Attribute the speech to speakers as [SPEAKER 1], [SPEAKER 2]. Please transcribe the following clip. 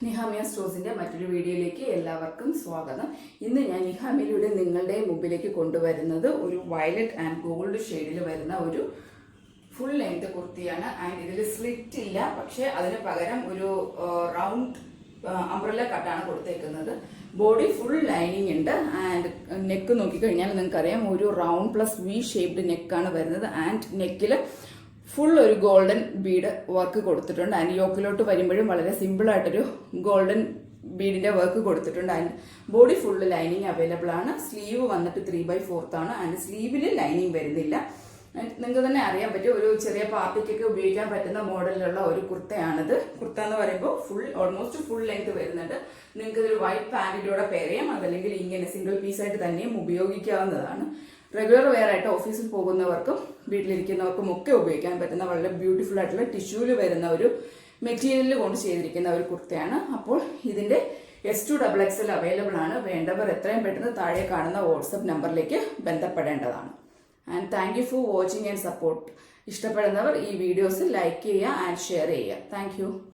[SPEAKER 1] നിഹാമിയ സ്റ്റോഴ്സിന്റെ മറ്റൊരു വീഡിയോയിലേക്ക് എല്ലാവർക്കും സ്വാഗതം. ഇന്ന് ഞാൻ നിഹാമിയയുടെ നിങ്ങളുടെ മുമ്പിലേക്ക് കൊണ്ടുവരുന്നത് ഒരു വയലറ്റ് ആൻഡ് ഗോൾഡ് ഷെയ്ഡിൽ വരുന്ന ഒരു ഫുൾ ലെങ്ത് കുർത്തിയാണ്. ആൻഡ് ഇതിൽ സ്ലിറ്റ് ഇല്ല, പക്ഷെ അതിന് പകരം ഒരു റൗണ്ട് അംബ്രല്ല കട്ടാണ് കൊടുത്തേക്കുന്നത്. ബോഡി ഫുൾ ലൈനിങ് ഉണ്ട്. ആൻഡ് നെക്ക് നോക്കിക്കഴിഞ്ഞാൽ നിങ്ങൾക്കറിയാം, ഒരു റൗണ്ട് പ്ലസ് വി ഷേപ്ഡ് നെക്കാണ് വരുന്നത്. ആൻഡ് നെക്കിൽ ഫുൾ ഒരു ഗോൾഡൻ ബീഡ് വർക്ക് കൊടുത്തിട്ടുണ്ട്. ആൻഡ് യോക്കിലോട്ട് വരുമ്പോഴും വളരെ സിമ്പിളായിട്ടൊരു ഗോൾഡൻ ബീഡിന്റെ വർക്ക് കൊടുത്തിട്ടുണ്ട്. And body full lining available ആണ്. സ്ലീവ് വന്നിട്ട് 3/4 ആണ്. ആൻഡ് സ്ലീവിൽ ലൈനിങ് വരുന്നില്ല. നിങ്ങൾക്ക് തന്നെ അറിയാൻ പറ്റും, ഒരു ചെറിയ പാർട്ടിക്കൊക്കെ ഉപയോഗിക്കാൻ പറ്റുന്ന മോഡലിലുള്ള ഒരു കുർത്തയാണിത്. കുർത്ത എന്ന് പറയുമ്പോൾ ഓൾമോസ്റ്റ് ഫുൾ ലെങ്ത് വരുന്നുണ്ട്. നിങ്ങൾക്ക് ഇതൊരു വൈറ്റ് പാൻറ്റിൻ്റെ കൂടെ പെയർ ചെയ്യാം, അതല്ലെങ്കിൽ ഇങ്ങനെ സിംഗിൾ പീസായിട്ട് തന്നെയും ഉപയോഗിക്കാവുന്നതാണ്. റെഗുലർ വെയർ ആയിട്ട് ഓഫീസിൽ പോകുന്നവർക്കും വീട്ടിലിരിക്കുന്നവർക്കും ഒക്കെ ഉപയോഗിക്കാൻ പറ്റുന്ന വളരെ ബ്യൂട്ടിഫുൾ ആയിട്ടുള്ള ടിഷ്യൂല് വരുന്ന ഒരു മെറ്റീരിയൽ കൊണ്ട് ചെയ്തിരിക്കുന്ന ഒരു കുർത്തയാണ്. അപ്പോൾ ഇതിന്റെ S2XXL അവൈലബിൾ ആണ്. വേണ്ടവർ എത്രയും പെട്ടെന്ന് താഴെ കാണുന്ന വാട്സപ്പ് നമ്പറിലേക്ക് ബന്ധപ്പെടേണ്ടതാണ്. And thank you for watching and support. ഇഷ്ടപ്പെടുന്നവർ ഈ വീഡിയോസ് ലൈക്ക് ചെയ്യുക ആൻഡ് ഷെയർ ചെയ്യുക. Thank U.